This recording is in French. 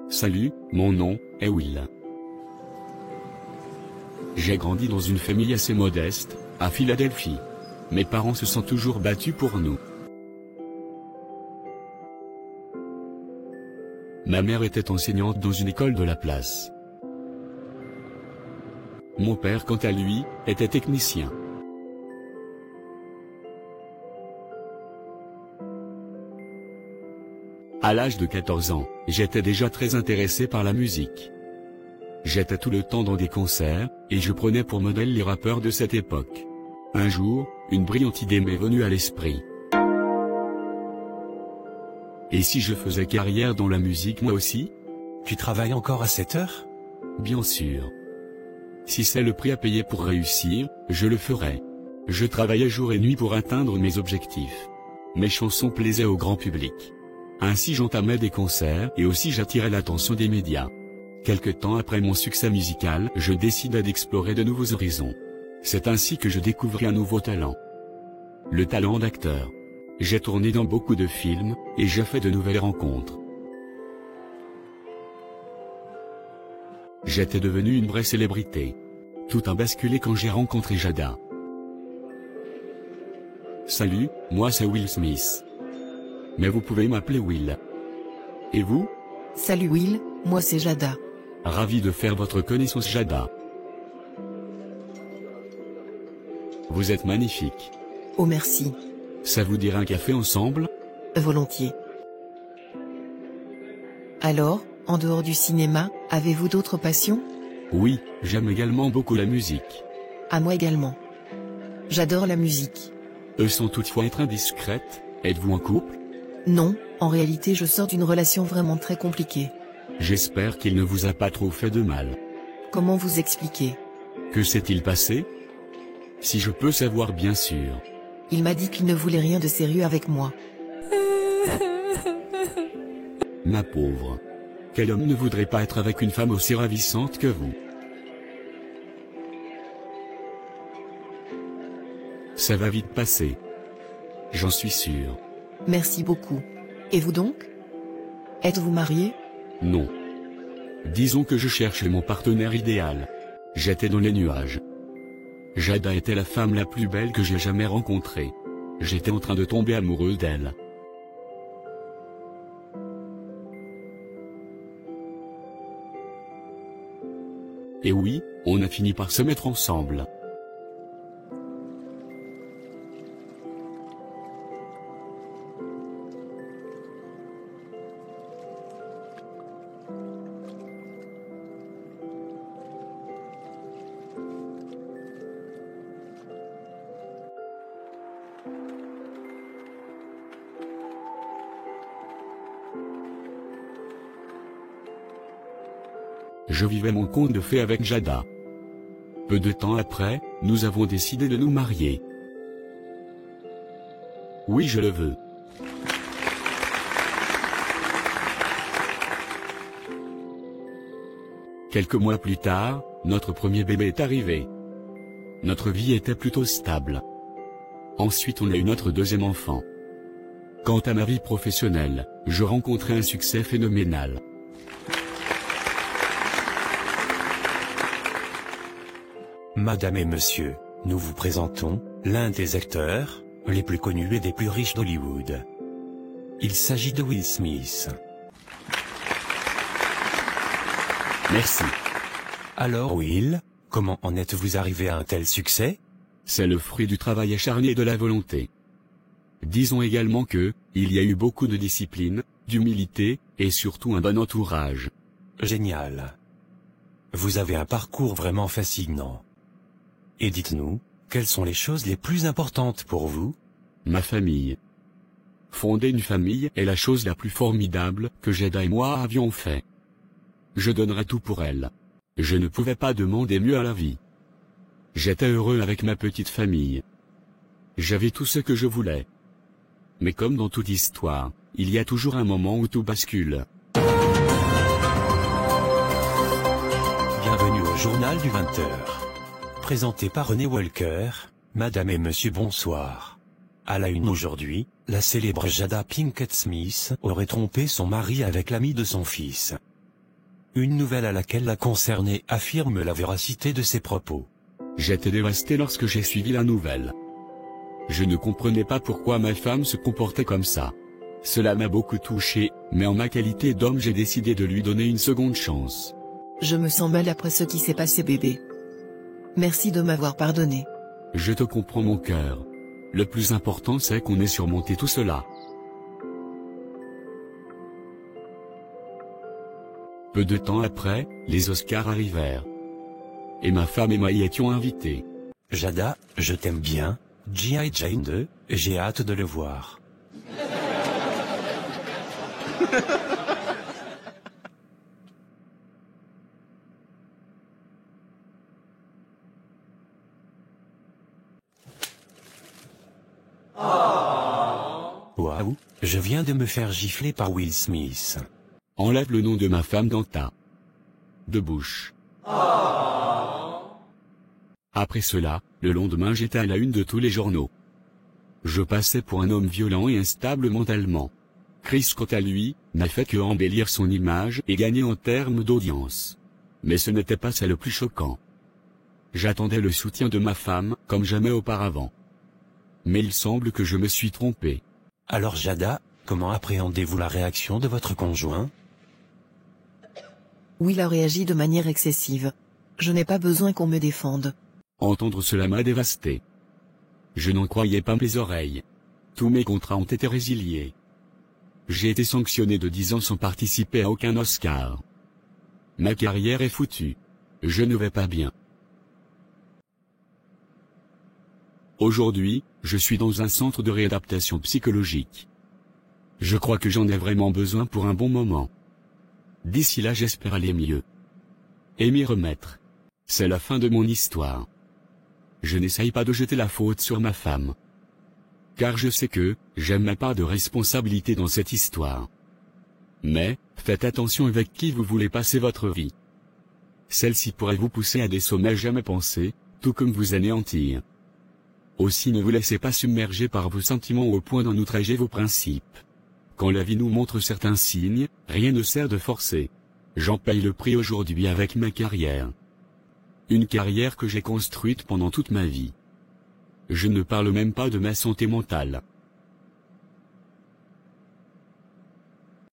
Salut, mon nom est Will. J'ai grandi dans une famille assez modeste, à Philadelphie. Mes parents se sont toujours battus pour nous. Ma mère était enseignante dans une école de la place. Mon père, quant à lui, était technicien. À l'âge de 14 ans, j'étais déjà très intéressé par la musique. J'étais tout le temps dans des concerts, et je prenais pour modèle les rappeurs de cette époque. Un jour, une brillante idée m'est venue à l'esprit. Et si je faisais carrière dans la musique moi aussi? Tu travailles encore à cette heure? Bien sûr. Si c'est le prix à payer pour réussir, je le ferai. Je travaillais jour et nuit pour atteindre mes objectifs. Mes chansons plaisaient au grand public. Ainsi j'entamais des concerts et aussi j'attirais l'attention des médias. Quelque temps après mon succès musical, je décidai d'explorer de nouveaux horizons. C'est ainsi que je découvris un nouveau talent. Le talent d'acteur. J'ai tourné dans beaucoup de films, et j'ai fait de nouvelles rencontres. J'étais devenu une vraie célébrité. Tout a basculé quand j'ai rencontré Jada. Salut, moi c'est Will Smith. Mais vous pouvez m'appeler Will. Et vous? Salut Will, moi c'est Jada. Ravi de faire votre connaissance Jada. Vous êtes magnifique. Oh merci. Ça vous dirait un café ensemble? Volontiers. Alors, en dehors du cinéma, avez-vous d'autres passions? Oui, j'aime également beaucoup la musique. À moi également. J'adore la musique. Sans toutefois être indiscrète, êtes-vous en couple? Non, en réalité je sors d'une relation vraiment très compliquée. J'espère qu'il ne vous a pas trop fait de mal. Comment vous expliquer? Que s'est-il passé? Si je peux savoir bien sûr. Il m'a dit qu'il ne voulait rien de sérieux avec moi. Ma pauvre. Quel homme ne voudrait pas être avec une femme aussi ravissante que vous? Ça va vite passer. J'en suis sûr. Merci beaucoup. Et vous donc? Êtes-vous marié? Non. Disons que je cherche mon partenaire idéal. J'étais dans les nuages. Jada était la femme la plus belle que j'ai jamais rencontrée. J'étais en train de tomber amoureux d'elle. Et oui, on a fini par se mettre ensemble. Je vivais mon conte de fées avec Jada. Peu de temps après, nous avons décidé de nous marier. Oui, je le veux. Quelques mois plus tard, notre premier bébé est arrivé. Notre vie était plutôt stable. Ensuite on a eu notre deuxième enfant. Quant à ma vie professionnelle, je rencontrais un succès phénoménal. Madame et monsieur, nous vous présentons l'un des acteurs les plus connus et des plus riches d'Hollywood. Il s'agit de Will Smith. Merci. Alors Will, comment en êtes-vous arrivé à un tel succès? C'est le fruit du travail acharné et de la volonté. Disons également que, il y a eu beaucoup de discipline, d'humilité, et surtout un bon entourage. Génial. Vous avez un parcours vraiment fascinant. Et dites-nous, quelles sont les choses les plus importantes pour vous? Ma famille. Fonder une famille est la chose la plus formidable que Jada et moi avions fait. Je donnerais tout pour elle. Je ne pouvais pas demander mieux à la vie. J'étais heureux avec ma petite famille. J'avais tout ce que je voulais. Mais comme dans toute histoire, il y a toujours un moment où tout bascule. Bienvenue au journal du 20h. Présenté par René Walker, Madame et Monsieur bonsoir. À la une aujourd'hui, la célèbre Jada Pinkett Smith aurait trompé son mari avec l'ami de son fils. Une nouvelle à laquelle la concernée affirme la véracité de ses propos. J'étais dévasté lorsque j'ai suivi la nouvelle. Je ne comprenais pas pourquoi ma femme se comportait comme ça. Cela m'a beaucoup touché, mais en ma qualité d'homme j'ai décidé de lui donner une seconde chance. Je me sens mal après ce qui s'est passé, bébé. Merci de m'avoir pardonné. Je te comprends mon cœur. Le plus important c'est qu'on ait surmonté tout cela. Peu de temps après, les Oscars arrivèrent. Et ma femme et moi y étions invités. Jada, je t'aime bien, G.I. Jane 2, j'ai hâte de le voir. Waouh, je viens de me faire gifler par Will Smith. Enlève le nom de ma femme dans ta bouche. Après cela, le lendemain j'étais à la une de tous les journaux. Je passais pour un homme violent et instable mentalement. Chris quant à lui, n'a fait que embellir son image et gagner en termes d'audience. Mais ce n'était pas ça le plus choquant. J'attendais le soutien de ma femme, comme jamais auparavant. Mais il semble que je me suis trompé. Alors Jada, comment appréhendez-vous la réaction de votre conjoint? Will a réagi de manière excessive. Je n'ai pas besoin qu'on me défende. Entendre cela m'a dévasté. Je n'en croyais pas mes oreilles. Tous mes contrats ont été résiliés. J'ai été sanctionné de 10 ans sans participer à aucun Oscar. Ma carrière est foutue. Je ne vais pas bien. Aujourd'hui, je suis dans un centre de réadaptation psychologique. Je crois que j'en ai vraiment besoin pour un bon moment. D'ici là j'espère aller mieux. Et m'y remettre. C'est la fin de mon histoire. Je n'essaye pas de jeter la faute sur ma femme. Car je sais que, j'ai ma part de responsabilité dans cette histoire. Mais, faites attention avec qui vous voulez passer votre vie. Celle-ci pourrait vous pousser à des sommets jamais pensés, tout comme vous anéantir. Aussi ne vous laissez pas submerger par vos sentiments au point d'en outrager vos principes. Quand la vie nous montre certains signes, rien ne sert de forcer. J'en paye le prix aujourd'hui avec ma carrière. Une carrière que j'ai construite pendant toute ma vie. Je ne parle même pas de ma santé mentale.